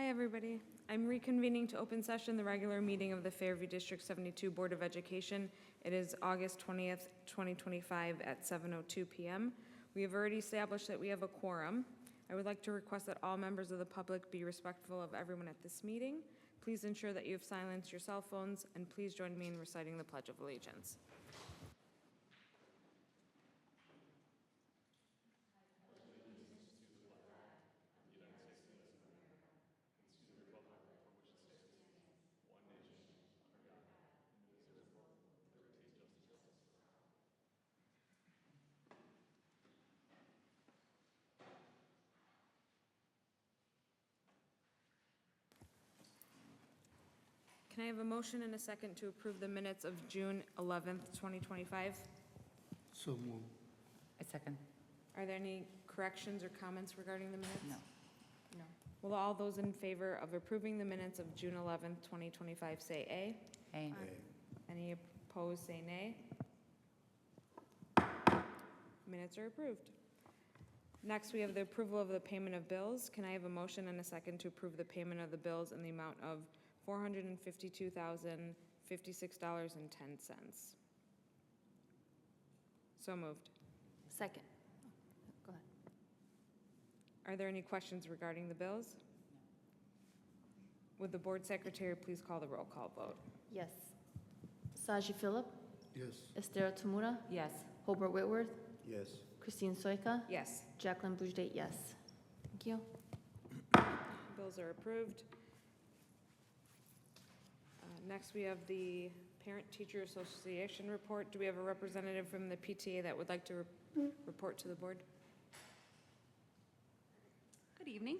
Hi, everybody. I'm reconvening to open session the regular meeting of the Fairview District 72 Board of Education. It is August 20th, 2025 at 7:02 p.m. We have already established that we have a quorum. I would like to request that all members of the public be respectful of everyone at this meeting. Please ensure that you have silenced your cell phones, and please join me in reciting the Pledge of Allegiance. Can I have a motion and a second to approve the minutes of June 11th, 2025? So moved. I second. Are there any corrections or comments regarding the minutes? No. No. Will all those in favor of approving the minutes of June 11th, 2025 say aye? Aye. Any opposed say nay? Minutes are approved. Next, we have the approval of the payment of bills. Can I have a motion and a second to approve the payment of the bills in the amount of $452,056.10? So moved. Second. Go ahead. Are there any questions regarding the bills? Would the board secretary please call the roll call vote? Yes. Saji Philip, Yes. Esther Tamura, Yes. Hobart Whitworth, Yes. Christine Soika, Yes, Jacqueline Boujde, yes. Thank you. bills are approved. Next, we have the Parent-Teacher Association report. Do we have a representative from the PTA that would like to report to the board? Good evening.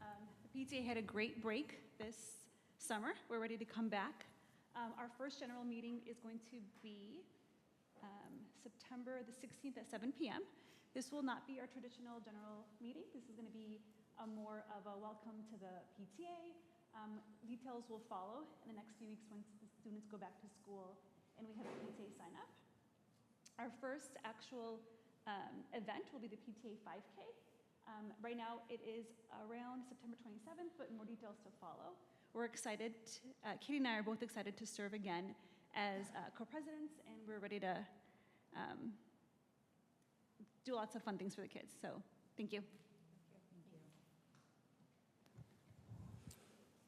The PTA had a great break this summer. We're ready to come back. Our first general meeting is going to be September the 16th at 7 p.m. This will not be our traditional general meeting. This is going to be more of a welcome to the PTA. Details will follow in the next few weeks once the students go back to school and we have the PTA sign up. Our first actual event will be the PTA 5K. Right now it is around September 27th, but more details to follow. We're excited, Katie and I are both excited to serve again as co-presidents, and we're ready to do lots of fun things for the kids. So thank you.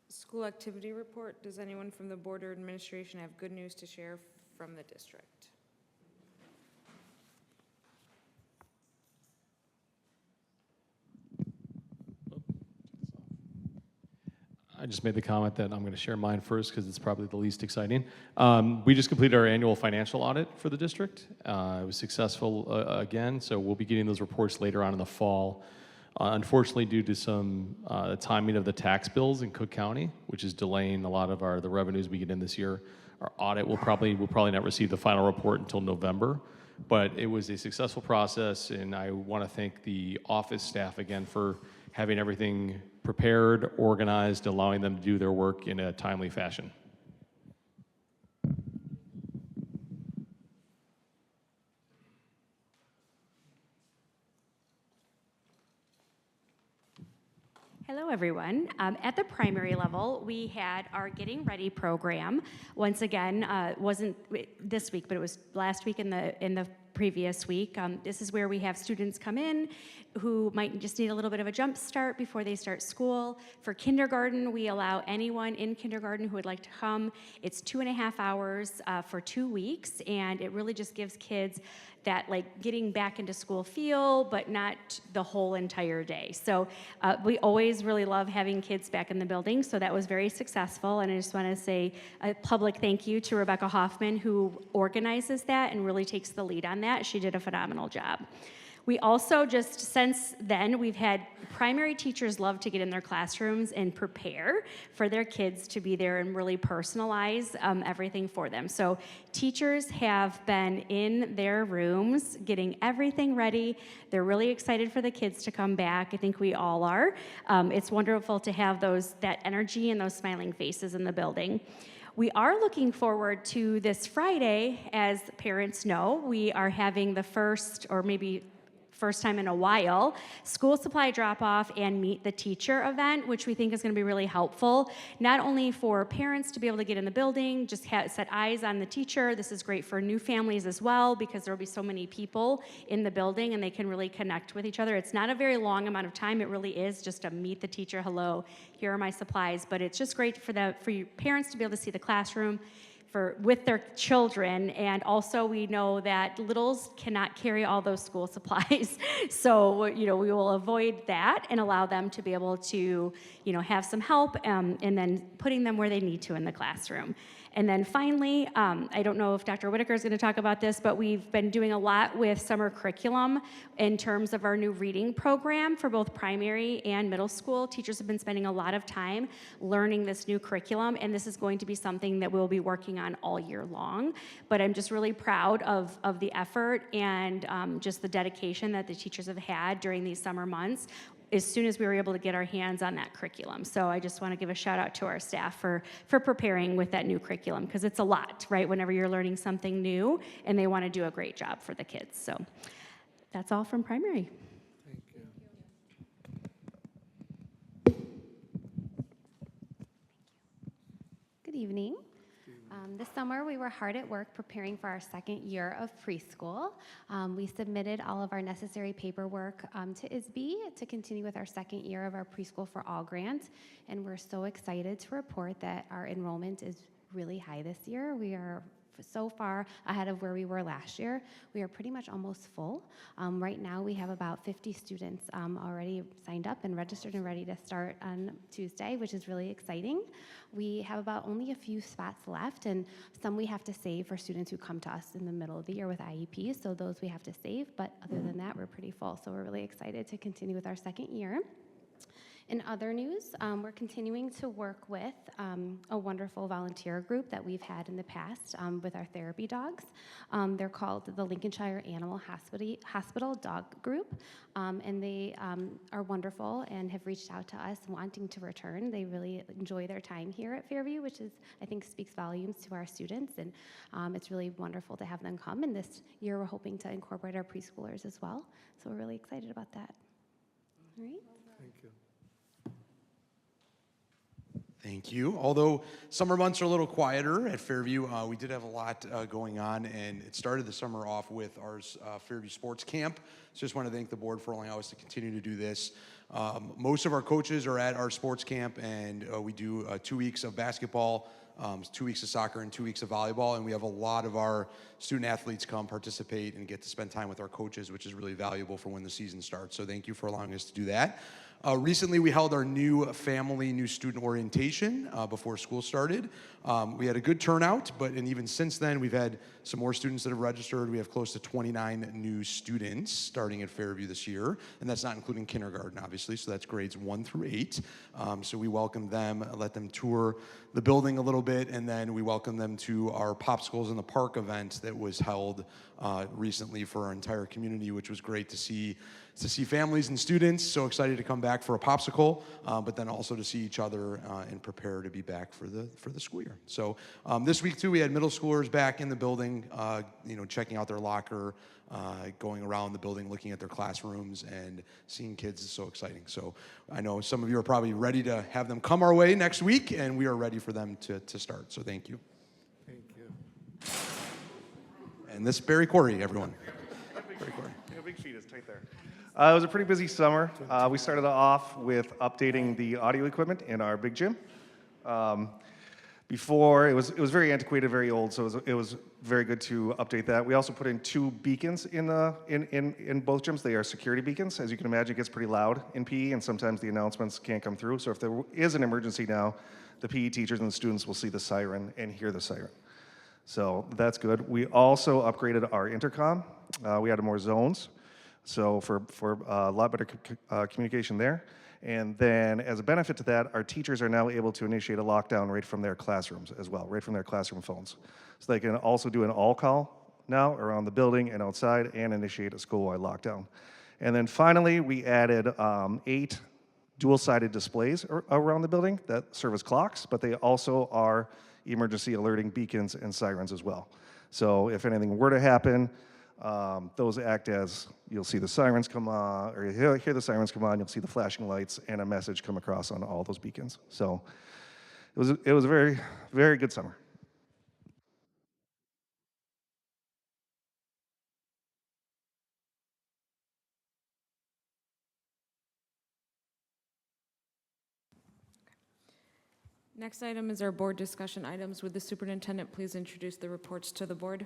School activity report. Does anyone from the board or administration have good news to share from the district? I just made the comment that I'm going to share mine first because it's probably the least exciting. We just completed our annual financial audit for the district. It was successful again, so we'll be getting those reports later on in the fall. Unfortunately, due to some timing of the tax bills in Cook County, which is delaying a lot of the revenues we get in this year, our audit will probably not receive the final report until November. But it was a successful process, and I want to thank the office staff again for having everything prepared, organized, allowing them to do their work in a timely fashion. Hello, everyone. At the primary level, we had our Getting Ready program. Once again, wasn't this week, but it was last week in the previous week. This is where we have students come in who might just need a little bit of a jump start before they start school. For kindergarten, we allow anyone in kindergarten who would like to come. It's 2.5 hours for 2 weeks, and it really just gives kids that like getting back into school feel, but not the whole entire day. So we always really love having kids back in the building, so that was very successful. And I just want to say a public thank you to Rebecca Hoffman, who organizes that and really takes the lead on that. She did a phenomenal job. We also just, since then, we've had primary teachers love to get in their classrooms and prepare for their kids to be there and really personalize everything for them. So teachers have been in their rooms getting everything ready. They're really excited for the kids to come back. I think we all are. It's wonderful to have that energy and those smiling faces in the building. We are looking forward to this Friday. As parents know, we are having the first, or maybe first time in a while, school supply drop-off and meet the teacher event, which we think is going to be really helpful, not only for parents to be able to get in the building, just set eyes on the teacher. This is great for new families as well, because there will be so many people in the building and they can really connect with each other. It's not a very long amount of time. It really is just a meet the teacher, hello, here are my supplies. But it's just great for your parents to be able to see the classroom with their children, and also we know that littles cannot carry all those school supplies. So, we will avoid that and allow them to be able to, have some help, and then putting them where they need to in the classroom. And then finally, I don't know if Dr. Whitaker is going to talk about this, but we've been doing a lot with summer curriculum in terms of our new reading program for both primary and middle school. Teachers have been spending a lot of time learning this new curriculum, and this is going to be something that we'll be working on all year long. But I'm just really proud of the effort and just the dedication that the teachers have had during these summer months as soon as we were able to get our hands on that curriculum. So I just want to give a shout out to our staff for preparing with that new curriculum, because it's a lot, right? Whenever you're learning something new, and they want to do a great job for the kids. So that's all from primary. Thank you. Good evening. This summer, we were hard at work preparing for our second year of preschool. We submitted all of our necessary paperwork to ISB to continue with our second year of our Preschool for All grant, and we're so excited to report that our enrollment is really high this year. We are so far ahead of where we were last year. We are pretty much almost full. Right now, we have about 50 students already signed up and registered and ready to start on Tuesday, which is really exciting. We have about only a few spots left, and some we have to save for students who come to us in the middle of the year with IEPs, so those we have to save, but other than that, we're pretty full, so we're really excited to continue with our second year. In other news, we're continuing to work with a wonderful volunteer group that we've had in the past with our therapy dogs. They're called the Lincolnshire Animal Hospital Dog Group, and they are wonderful and have reached out to us wanting to return. They really enjoy their time here at Fairview, which I think speaks volumes to our students, and it's really wonderful to have them come. And this year, we're hoping to incorporate our preschoolers as well, so we're really excited about that. All right. Thank you. Thank you. Although summer months are a little quieter at Fairview, we did have a lot going on, and it started the summer off with our Fairview Sports Camp. So just want to thank the board for allowing us to continue to do this. Most of our coaches are at our sports camp, and we do 2 weeks of basketball, 2 weeks of soccer, and 2 weeks of volleyball, and we have a lot of our student athletes come participate and get to spend time with our coaches, which is really valuable for when the season starts. So thank you for allowing us to do that. Recently, we held our new student orientation before school started. We had a good turnout, and even since then, we've had some more students that have registered. We have close to 29 new students starting at Fairview this year, and that's not including kindergarten, obviously, so that's grades 1 through 8. So we welcome them, let them tour the building a little bit, and then we welcome them to our Popsicles in the Park event that was held recently for our entire community, which was great to see families and students so excited to come back for a popsicle, but then also to see each other and prepare to be back for the school year. So this week too, we had middle schoolers back in the building, checking out their locker, going around the building, looking at their classrooms, and seeing kids is so exciting. So I know some of you are probably ready to have them come our way next week, and we are ready for them to start. So thank you. Thank you. And this is Barry Corey, everyone. Barry Corey. Yeah, big sheet is tight there. It was a pretty busy summer. We started off with updating the audio equipment in our big gym. Before, it was very antiquated, very old, so it was very good to update that. We also put in 2 beacons in both gyms. They are security beacons. As you can imagine, it gets pretty loud in PE, and sometimes the announcements can't come through. So if there is an emergency now, the PE teachers and the students will see the siren and hear the siren. So that's good. We also upgraded our intercom. We added more zones, so for a lot better communication there. And then as a benefit to that, our teachers are now able to initiate a lockdown right from their classrooms as well, right from their classroom phones. So they can also do an all call now around the building and outside and initiate a school-wide lockdown. And then finally, we added 8 dual-sided displays around the building that serve as clocks, but they also are emergency alerting beacons and sirens as well. So if anything were to happen, Those act as, you'll see the sirens come on, or you'll hear the sirens come on, you'll see the flashing lights and a message come across on all those beacons. So it was a very, very good summer. Next item is our board discussion items. Would the superintendent please introduce the reports to the board?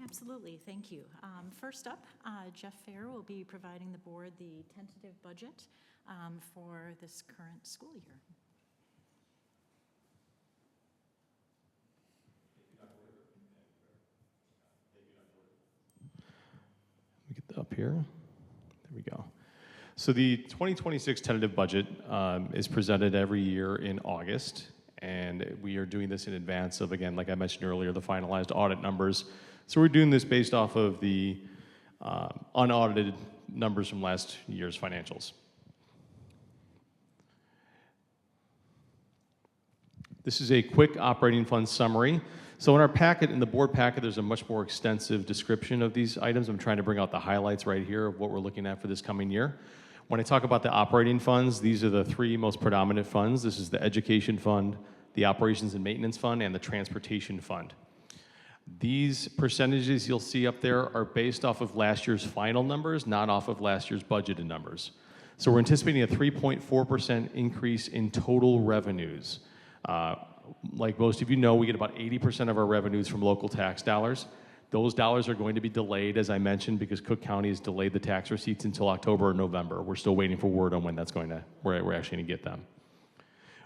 Absolutely, thank you. First up, Jeff Fair will be providing the board the tentative budget for this current school year. Let me get up here. There we go. So the 2026 tentative budget is presented every year in August, and we are doing this in advance of, again, like I mentioned earlier, the finalized audit numbers. So we're doing this based off of the unaudited numbers from last year's financials. This is a quick operating fund summary. So in our packet, in the board packet, there's a much more extensive description of these items. I'm trying to bring out the highlights right here of what we're looking at for this coming year. When I talk about the operating funds, these are the three most predominant funds. This is the education fund, the operations and maintenance fund, and the transportation fund. These percentages you'll see up there are based off of last year's final numbers, not off of last year's budgeted numbers. So we're anticipating a 3.4% increase in total revenues. Like most of you know, we get about 80% of our revenues from local tax dollars. Those dollars are going to be delayed, as I mentioned, because Cook County has delayed the tax receipts until October or November. We're still waiting for word on when that's going to, we're actually going to get them.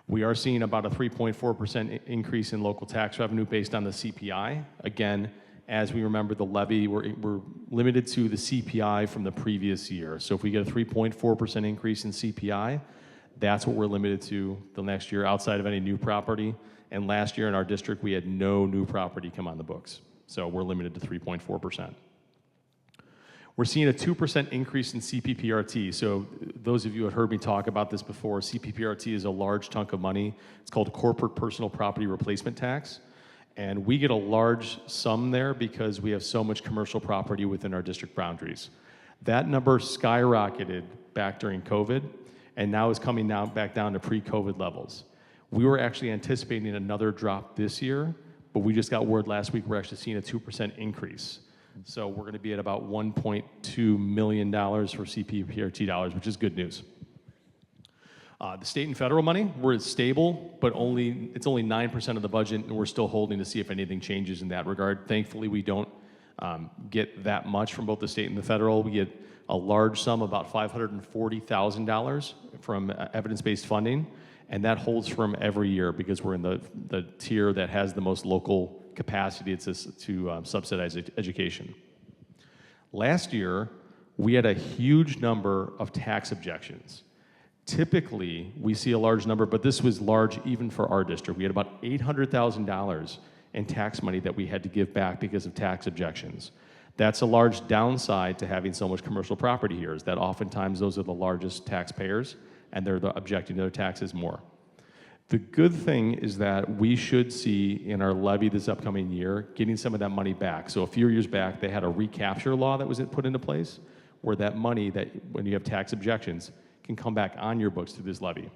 We are seeing about a 3.4% increase in local tax revenue based on the CPI. Again, as we remember the levy, we're limited to the CPI from the previous year. So if we get a 3.4% increase in CPI, that's what we're limited to the next year outside of any new property. And last year in our district, we had no new property come on the books. So we're limited to 3.4%. We're seeing a 2% increase in CPPRT. So those of you who have heard me talk about this before, CPPRT is a large chunk of money. It's called corporate personal property replacement tax. And we get a large sum there because we have so much commercial property within our district boundaries. That number skyrocketed back during COVID, and now is coming now back down to pre-COVID levels. We were actually anticipating another drop this year, but we just got word last week we're actually seeing a 2% increase. So we're going to be at about $1.2 million for CPPRT dollars, which is good news. The state and federal money, we're stable, but it's only 9% of the budget, and we're still holding to see if anything changes in that regard. Thankfully, we don't get that much from both the state and the federal. We get a large sum, about $540,000 from evidence-based funding, and that holds firm every year because we're in the tier that has the most local capacity to subsidize education. Last year, we had a huge number of tax objections. Typically, we see a large number, but this was large even for our district. We had about $800,000 in tax money that we had to give back because of tax objections. That's a large downside to having so much commercial property here, is that oftentimes those are the largest taxpayers, and they're objecting to their taxes more. The good thing is that we should see in our levy this upcoming year getting some of that money back. So a few years back, they had a recapture law that was put into place where that money that when you have tax objections can come back on your books through this levy.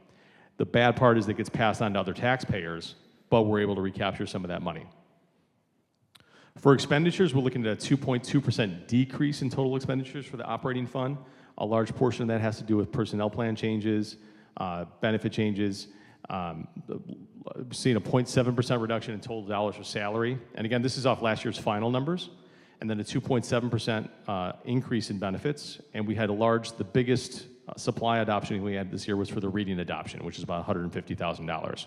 The bad part is that it gets passed on to other taxpayers, but we're able to recapture some of that money. For expenditures, we're looking at a 2.2% decrease in total expenditures for the operating fund. A large portion of that has to do with personnel plan changes, benefit changes, seeing a 0.7% reduction in total dollars for salary. And again, this is off last year's final numbers. And then a 2.7% increase in benefits. And we had the biggest supply adoption we had this year was for the reading adoption, which is about $150,000.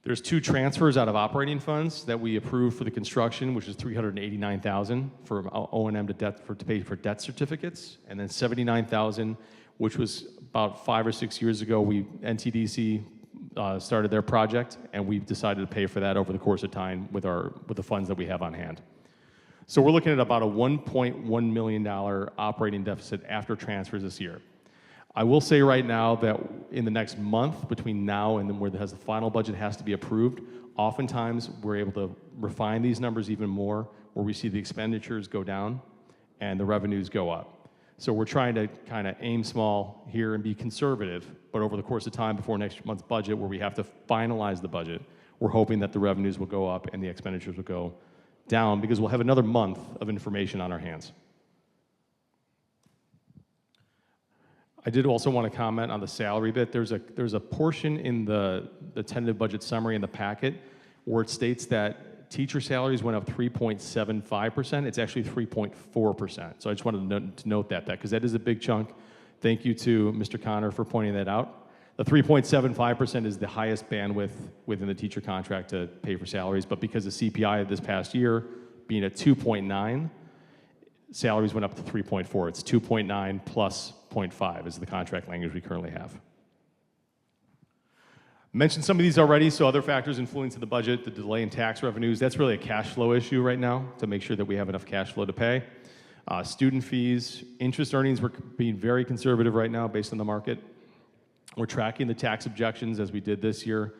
There's 2 transfers out of operating funds that we approved for the construction, which is $389,000 for O&M to pay for debt certificates, and then $79,000, which was about 5 or 6 years ago. NTDC started their project, and we decided to pay for that over the course of time with the funds that we have on hand. So we're looking at about a $1.1 million operating deficit after transfers this year. I will say right now that in the next month, between now and then where the final budget has to be approved, oftentimes we're able to refine these numbers even more where we see the expenditures go down and the revenues go up. So we're trying to kind of aim small here and be conservative, but over the course of time before next month's budget, where we have to finalize the budget, we're hoping that the revenues will go up and the expenditures will go down, because we'll have another month of information on our hands. I did also want to comment on the salary bit. There's a portion in the tentative budget summary in the packet where it states that teacher salaries went up 3.75%. It's actually 3.4%. So I just wanted to note that because that is a big chunk. Thank you to Mr. Connor for pointing that out. The 3.75% is the highest bandwidth within the teacher contract to pay for salaries, but because the CPI this past year being at 2.9, salaries went up to 3.4. It's 2.9 plus 0.5 is the contract language we currently have. Mentioned some of these already, so other factors influencing the budget, the delay in tax revenues, that's really a cash flow issue right now to make sure that we have enough cash flow to pay. Student fees, interest earnings, we're being very conservative right now based on the market. We're tracking the tax objections as we did this year.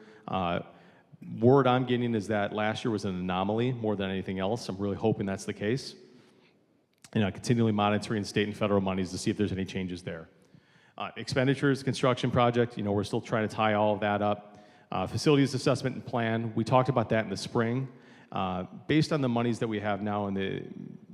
Word I'm getting is that last year was an anomaly more than anything else. I'm really hoping that's the case. And continually monitoring state and federal monies to see if there's any changes there. Expenditures, construction project, we're still trying to tie all of that up. Facilities assessment and plan, we talked about that in the spring. Based on the monies that we have now and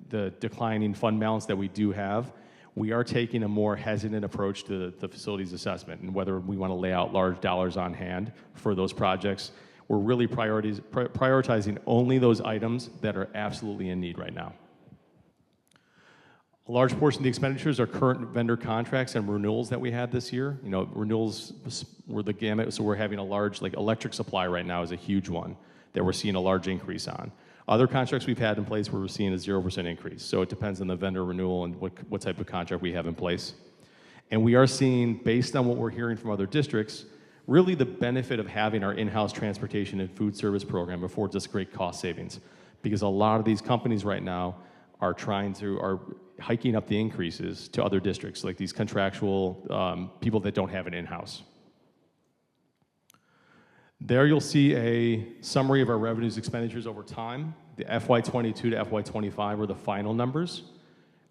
the declining fund balance that we do have, we are taking a more hesitant approach to the facilities assessment and whether we want to lay out large dollars on hand for those projects. We're really prioritizing only those items that are absolutely in need right now. A large portion of the expenditures are current vendor contracts and renewals that we had this year. Renewals were the gamut, so we're having a large, like electric supply right now is a huge one that we're seeing a large increase on. Other contracts we've had in place where we're seeing a 0% increase. So it depends on the vendor renewal and what type of contract we have in place. And we are seeing, based on what we're hearing from other districts, really the benefit of having our in-house transportation and food service program affords us great cost savings. Because a lot of these companies right now are hiking up the increases to other districts, like these contractual people that don't have it in-house. There you'll see a summary of our revenues expenditures over time. The FY22 to FY25 were the final numbers,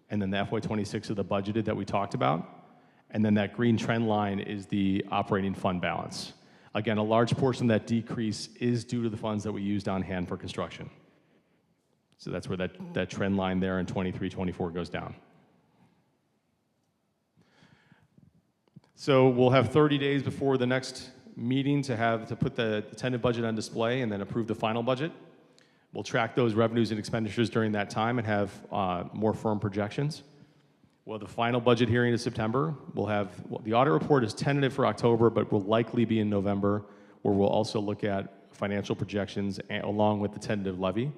and then the FY26 are the budgeted that we talked about. And then that green trend line is the operating fund balance. Again, a large portion of that decrease is due to the funds that we used on hand for construction. So that's where that trend line there in 23, 24 goes down. So we'll have 30 days before the next meeting to put the tentative budget on display and then approve the final budget. We'll track those revenues and expenditures during that time and have more firm projections. Well, the final budget hearing is September. The audit report is tentative for October, but will likely be in November, where we'll also look at financial projections along with the tentative levy.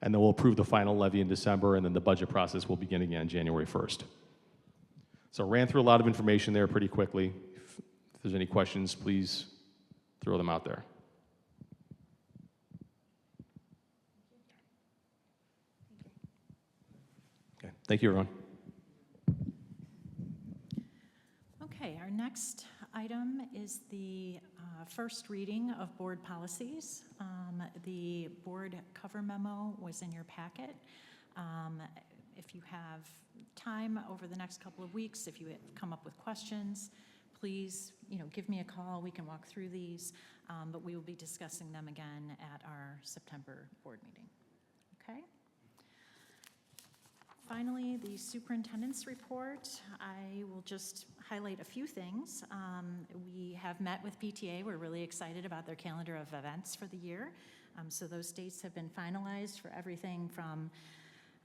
And then we'll approve the final levy in December, and then the budget process will begin again January 1st. So I ran through a lot of information there pretty quickly. If there's any questions, please throw them out there. Okay, thank you, everyone. Okay, our next item is the first reading of board policies. The board cover memo was in your packet. If you have time over the next couple of weeks, if you come up with questions, please, give me a call. We can walk through these, but we will be discussing them again at our September board meeting. Okay? Finally, the superintendent's report. I will just highlight a few things. We have met with PTA. We're really excited about their calendar of events for the year. So those dates have been finalized for everything from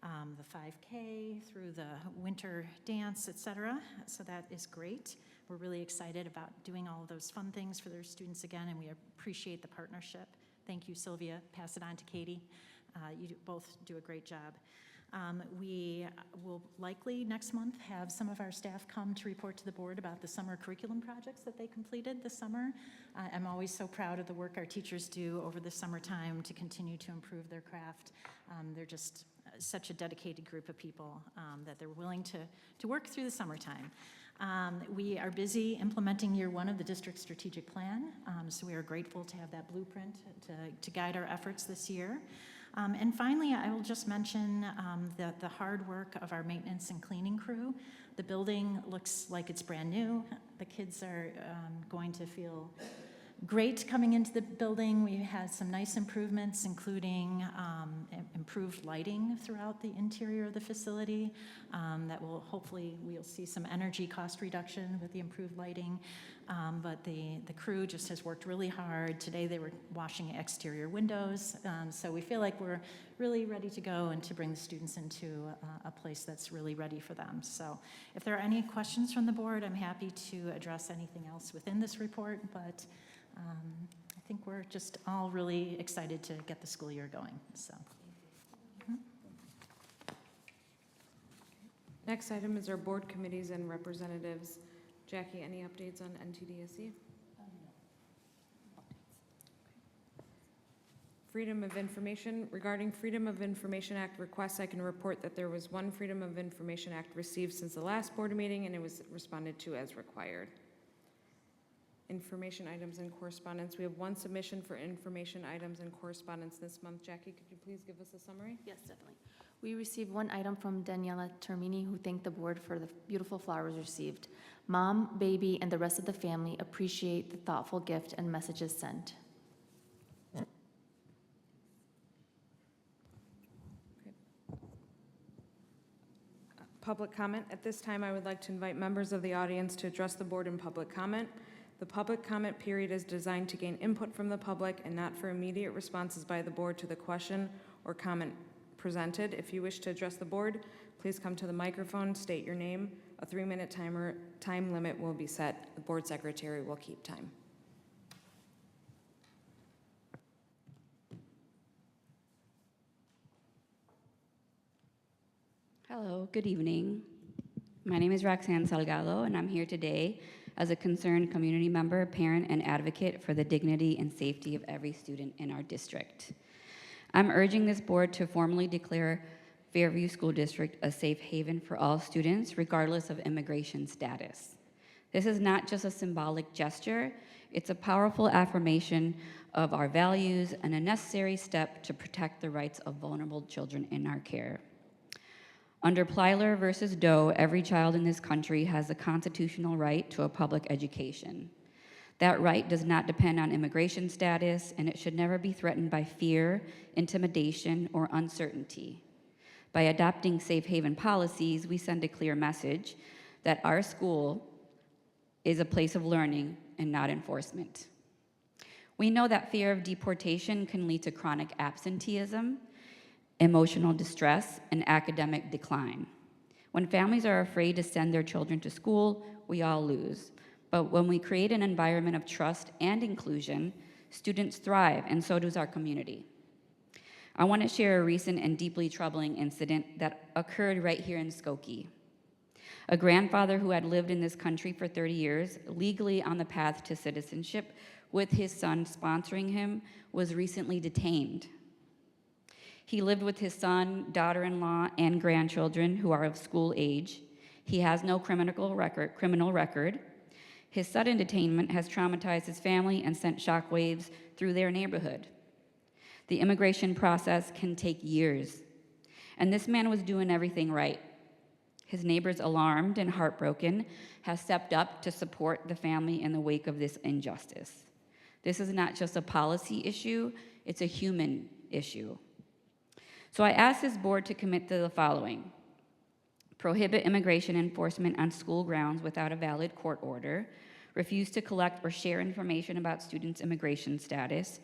the 5K through the winter dance, etc. So that is great. We're really excited about doing all of those fun things for their students again, and we appreciate the partnership. Thank you, Sylvia. Pass it on to Katie. You both do a great job. We will likely next month have some of our staff come to report to the board about the summer curriculum projects that they completed this summer. I'm always so proud of the work our teachers do over the summertime to continue to improve their craft. They're just such a dedicated group of people that they're willing to work through the summertime. We are busy implementing year one of the district strategic plan, so we are grateful to have that blueprint to guide our efforts this year. And finally, I will just mention the hard work of our maintenance and cleaning crew. The building looks like it's brand new. The kids are going to feel great coming into the building. We had some nice improvements, including improved lighting throughout the interior of the facility. That will hopefully, we'll see some energy cost reduction with the improved lighting. But the crew just has worked really hard. Today they were washing exterior windows. So we feel like we're really ready to go and to bring the students into a place that's really ready for them. So if there are any questions from the board, I'm happy to address anything else within this report, but I think we're just all really excited to get the school year going, so. Next item is our board committees and representatives. Jackie, any updates on NTDSE? Freedom of Information. Regarding Freedom of Information Act requests, I can report that there was one Freedom of Information Act received since the last board meeting, and it was responded to as required. Information items and correspondence. We have one submission for information items and correspondence this month. Jackie, could you please give us a summary? Yes, definitely. We received one item from Daniela Termini, who thanked the board for the beautiful flowers received. Mom, baby, and the rest of the family appreciate the thoughtful gift and messages sent. Public comment. At this time, I would like to invite members of the audience to address the board in public comment. The public comment period is designed to gain input from the public and not for immediate responses by the board to the question or comment presented. If you wish to address the board, please come to the microphone, state your name. A 3-minute time limit will be set. The board secretary will keep time. Hello, good evening. My name is Roxanne Salgado, and I'm here today as a concerned community member, parent, and advocate for the dignity and safety of every student in our district. I'm urging this board to formally declare Fairview School District a safe haven for all students, regardless of immigration status. This is not just a symbolic gesture, it's a powerful affirmation of our values and a necessary step to protect the rights of vulnerable children in our care. Under Plyler versus Doe, every child in this country has a constitutional right to a public education. That right does not depend on immigration status, and it should never be threatened by fear, intimidation, or uncertainty. By adopting safe haven policies, we send a clear message that our school is a place of learning and not enforcement. We know that fear of deportation can lead to chronic absenteeism, emotional distress, and academic decline. When families are afraid to send their children to school, we all lose. But when we create an environment of trust and inclusion, students thrive, and so does our community. I want to share a recent and deeply troubling incident that occurred right here in Skokie. A grandfather who had lived in this country for 30 years, legally on the path to citizenship, with his son sponsoring him, was recently detained. He lived with his son, daughter-in-law, and grandchildren who are of school age. He has no criminal record. His sudden detainment has traumatized his family and sent shockwaves through their neighborhood. The immigration process can take years, and this man was doing everything right. His neighbors, alarmed and heartbroken, have stepped up to support the family in the wake of this injustice. This is not just a policy issue, it's a human issue. So I asked this board to commit to the following: prohibit immigration enforcement on school grounds without a valid court order, refuse to collect or share information about students' immigration status,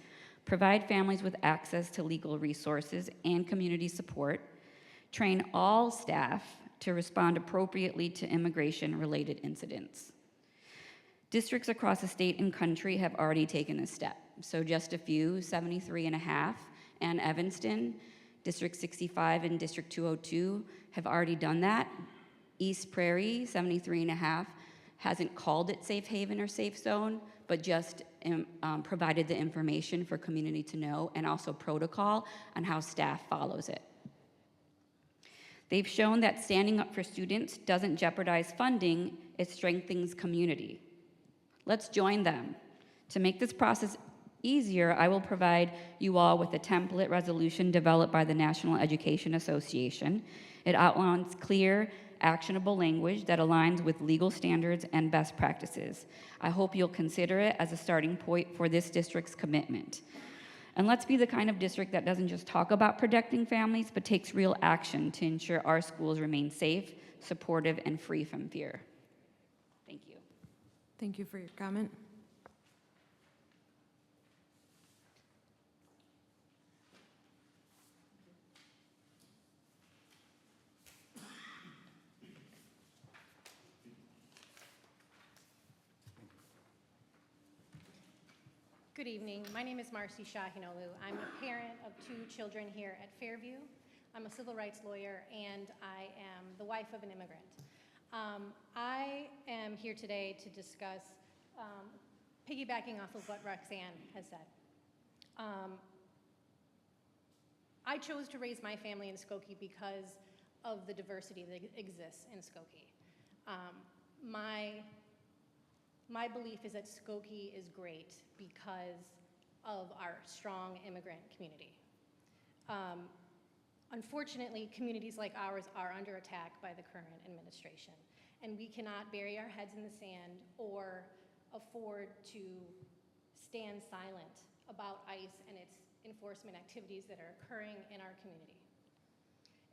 provide families with access to legal resources and community support, train all staff to respond appropriately to immigration-related incidents. Districts across the state and country have already taken this step. So just a few, 73.5 and Evanston, District 65 and District 202 have already done that. East Prairie, 73.5, hasn't called it safe haven or safe zone, but just provided the information for community to know and also protocol on how staff follows it. They've shown that standing up for students doesn't jeopardize funding, it strengthens community. Let's join them to make this process easier, I will provide you all with a template resolution developed by the National Education Association. It outlines clear, actionable language that aligns with legal standards and best practices. I hope you'll consider it as a starting point for this district's commitment. And let's be the kind of district that doesn't just talk about protecting families, but takes real action to ensure our schools remain safe, supportive, and free from fear. Thank you. Thank you for your comment. Good evening. My name is Marcy Shahinolu. I'm a parent of 2 children here at Fairview. I'm a civil rights lawyer, and I am the wife of an immigrant. I am here today to discuss, piggybacking off of what Roxanne has said. I chose to raise my family in Skokie because of the diversity that exists in Skokie. My belief is that Skokie is great because of our strong immigrant community. Unfortunately, communities like ours are under attack by the current administration, and we cannot bury our heads in the sand or afford to stand silent about ICE and its enforcement activities that are occurring in our community.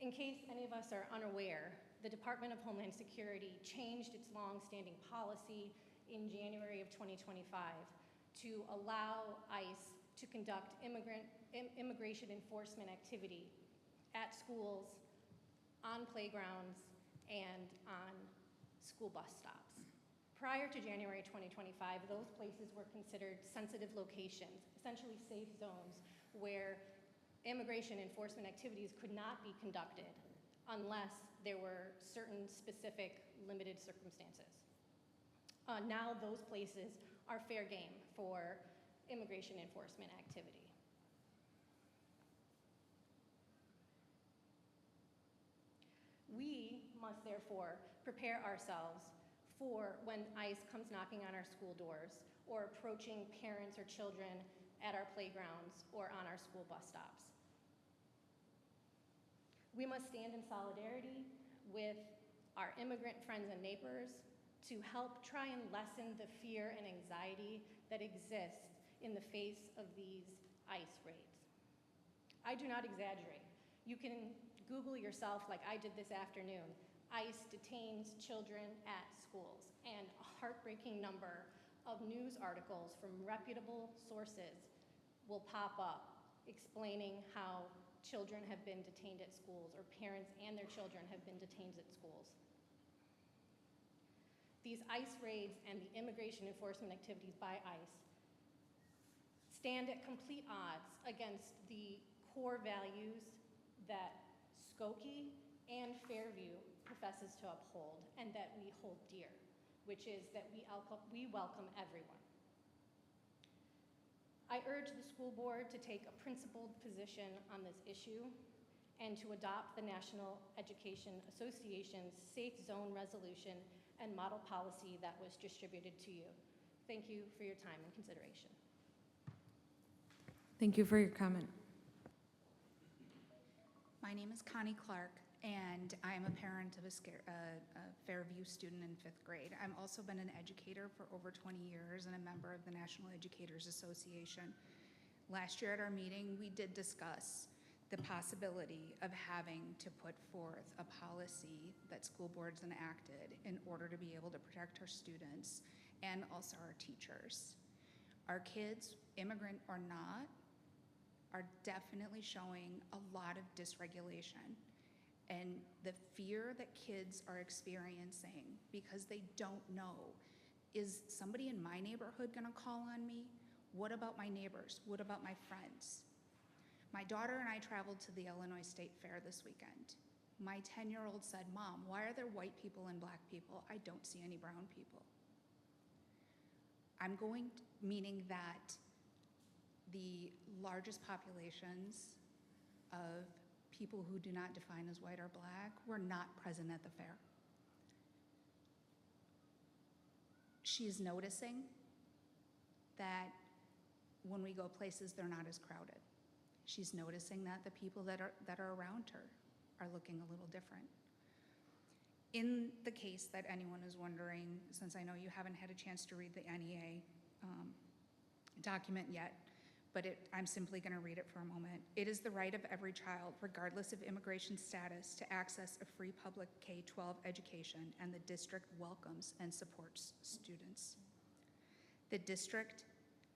In case any of us are unaware, the Department of Homeland Security changed its long-standing policy in January of 2025 to allow ICE to conduct immigration enforcement activity at schools, on playgrounds, and on school bus stops. Prior to January 2025, those places were considered sensitive locations, essentially safe zones, where immigration enforcement activities could not be conducted unless there were certain specific limited circumstances. Now those places are fair game for immigration enforcement activity. We must therefore prepare ourselves for when ICE comes knocking on our school doors or approaching parents or children at our playgrounds or on our school bus stops. We must stand in solidarity with our immigrant friends and neighbors to help try and lessen the fear and anxiety that exists in the face of these ICE raids. I do not exaggerate. You can Google yourself, like I did this afternoon. ICE detains children at schools, and a heartbreaking number of news articles from reputable sources will pop up explaining how children have been detained at schools, or parents and their children have been detained at schools. These ICE raids and the immigration enforcement activities by ICE stand at complete odds against the core values that Skokie and Fairview professes to uphold and that we hold dear, which is that we welcome everyone. I urge the school board to take a principled position on this issue and to adopt the National Education Association's Safe Zone Resolution and model policy that was distributed to you. Thank you for your time and consideration. Thank you for your comment. My name is Connie Clark, and I am a parent of a Fairview student in 5th grade. I've also been an educator for over 20 years and a member of the National Educators Association. Last year at our meeting, we did discuss the possibility of having to put forth a policy that school boards enacted in order to be able to protect our students and also our teachers. Our kids, immigrant or not, are definitely showing a lot of dysregulation. And the fear that kids are experiencing because they don't know, is somebody in my neighborhood gonna call on me? What about my neighbors? What about my friends? My daughter and I traveled to the Illinois State Fair this weekend. My 10-year-old said, "Mom, why are there white people and black people? I don't see any brown people." Meaning that the largest populations of people who do not define as white or black were not present at the fair. She is noticing that when we go places, they're not as crowded. She's noticing that the people that are around her are looking a little different. In the case that anyone is wondering, since I know you haven't had a chance to read the NEA document yet, but I'm simply going to read it for a moment. It is the right of every child, regardless of immigration status, to access a free public K-12 education, and the district welcomes and supports students. The district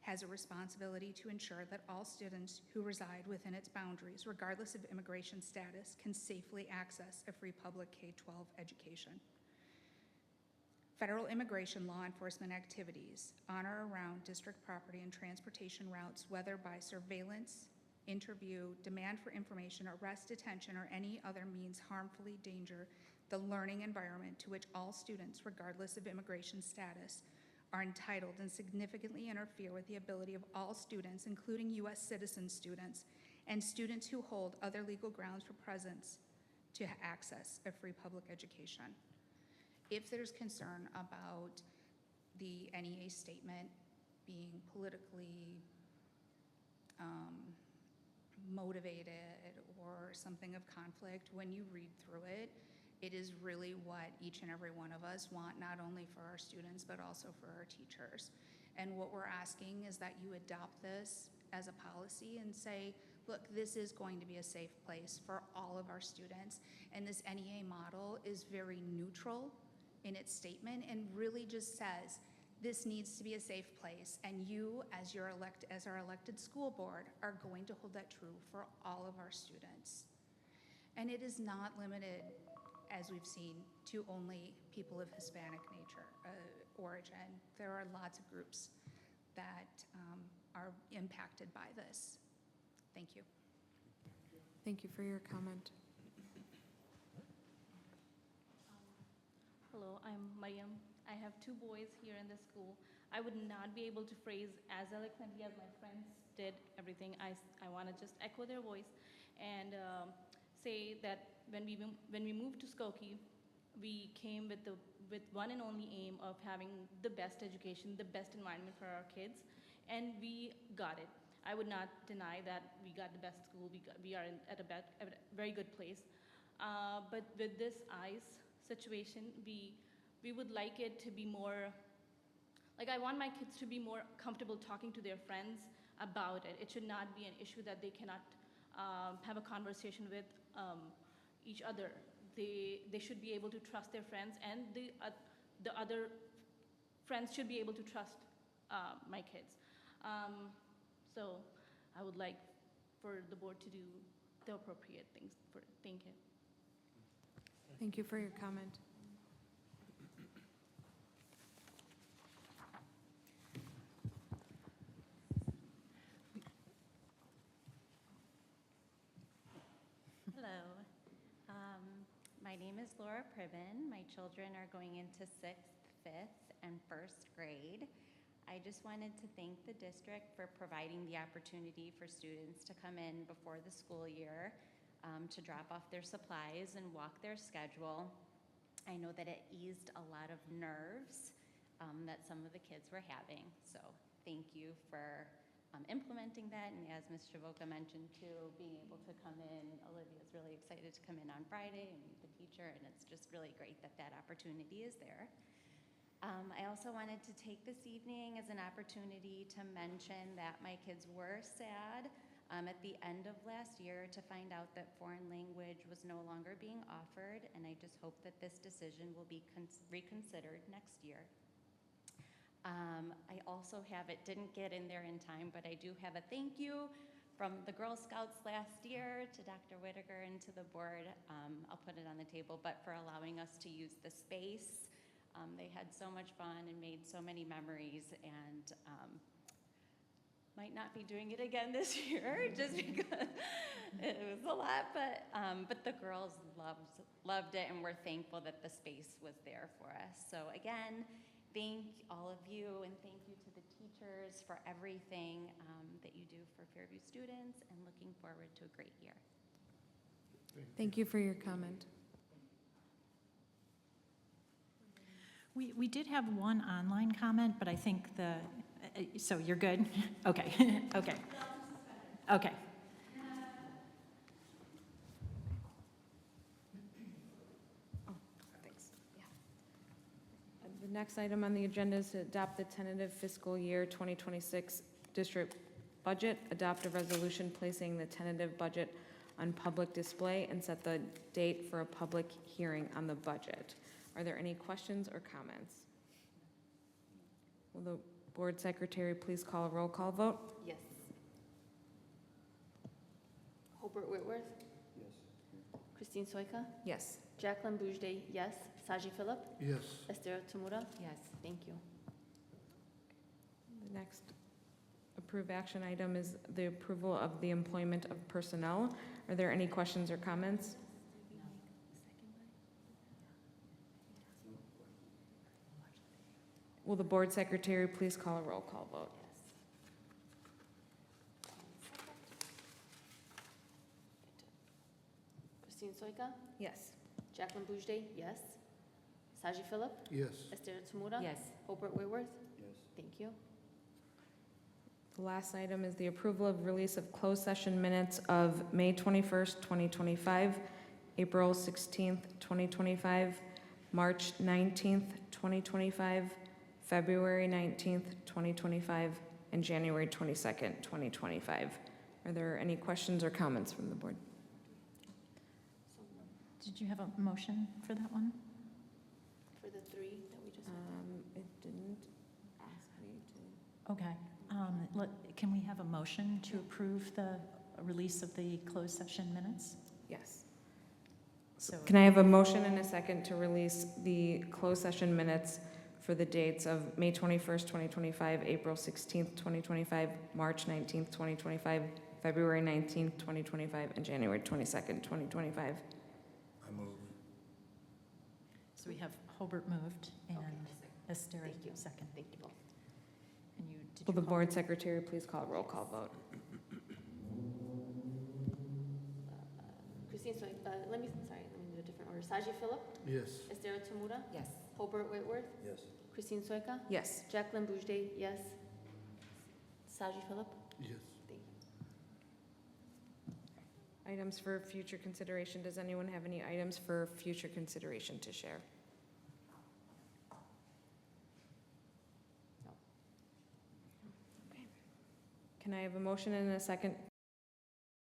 has a responsibility to ensure that all students who reside within its boundaries, regardless of immigration status, can safely access a free public K-12 education. Federal immigration law enforcement activities on or around district property and transportation routes, whether by surveillance, interview, demand for information, arrest, detention, or any other means harmfully endanger the learning environment to which all students, regardless of immigration status, are entitled, and significantly interfere with the ability of all students, including U.S. citizen students and students who hold other legal grounds for presence, to access a free public education. If there's concern about the NEA statement being politically motivated or something of conflict, when you read through it, it is really what each and every one of us want, not only for our students, but also for our teachers. And what we're asking is that you adopt this as a policy and say, look, this is going to be a safe place for all of our students. And this NEA model is very neutral in its statement and really just says, this needs to be a safe place, and you, as our elected school board, are going to hold that true for all of our students. And it is not limited, as we've seen, to only people of Hispanic origin. There are lots of groups that are impacted by this. Thank you. Thank you for your comment. Hello, I'm Mariam. I have 2 boys here in the school. I would not be able to phrase as eloquently as my friends did everything. I want to just echo their voice and say that when we moved to Skokie, we came with one and only aim of having the best education, the best environment for our kids, and we got it. I would not deny that we got the best school. We are at a very good place. But with this ICE situation, we would like it to be more, like I want my kids to be more comfortable talking to their friends about it. It should not be an issue that they cannot have a conversation with each other. They should be able to trust their friends, and the other friends should be able to trust my kids. So I would like for the board to do the appropriate things for it. Thank you. Thank you for your comment. Hello. My name is Laura Pribben. My children are going into 6th, 5th, and 1st grade. I just wanted to thank the district for providing the opportunity for students to come in before the school year to drop off their supplies and walk their schedule. I know that it eased a lot of nerves that some of the kids were having. So thank you for implementing that. And as Ms. Chavoka mentioned too, being able to come in, Olivia's really excited to come in on Friday and meet the teacher, and it's just really great that that opportunity is there. I also wanted to take this evening as an opportunity to mention that my kids were sad at the end of last year to find out that foreign language was no longer being offered, and I just hope that this decision will be reconsidered next year. I also have, it didn't get in there in time, but I do have a thank you from the Girl Scouts last year to Dr. Whitaker and to the board. I'll put it on the table, but for allowing us to use the space. They had so much fun and made so many memories, and might not be doing it again this year just because it was a lot, but the girls loved it, and we're thankful that the space was there for us. So again, thank all of you, and thank you to the teachers for everything that you do for Fairview students, and looking forward to a great year. Thank you for your comment. We did have one online comment, but I think So you're good? Okay, okay. Okay. Thanks. The next item on the agenda is to adopt the tentative fiscal year 2026 district budget, adopt a resolution placing the tentative budget on public display, and set the date for a public hearing on the budget. Are there any questions or comments? Will the board secretary please call a roll call vote? Yes. Hobart Whitworth? Yes. Christine Soika? Yes. Jacqueline Boujde, yes. Saji Philip? Yes. Esther Tamura? Yes. Thank you. The next approved action item is the approval of the employment of personnel. Are there any questions or comments? Will the board secretary please call a roll call vote? Christine Soika? Yes. Jacqueline Boujde, yes. Saji Philip? Yes. Esther Tamura? Yes. Hobart Whitworth? Yes. Thank you. The last item is the approval of release of closed session minutes of May 21st, 2025, April 16th, 2025, March 19th, 2025, February 19th, 2025, and January 22nd, 2025. Are there any questions or comments from the board? Did you have a motion for that one? For the three that we just. It didn't ask me to. Okay. Can we have a motion to approve the release of the closed session minutes? Yes. So Can I have a motion and a second to release the closed session minutes for the dates of May 21st, 2025, April 16th, 2025, March 19th, 2025, February 19th, 2025, and January 22nd, 2025? I move. So we have Hobart moved and Esther Thank you. second. Thank you both. And you, did Will you the call- board secretary please call a roll call vote? Christine Soika, let me do a different order. Saji Philip? Yes. Esther Tamura? Yes. Hobart Whitworth? Yes. Christine Soika? Yes. Jacqueline Boujde, yes. Saji Philip? Yes. Thank you. Items for future consideration. Does anyone have any items for future consideration to share? No. Okay. Can I have a motion and a second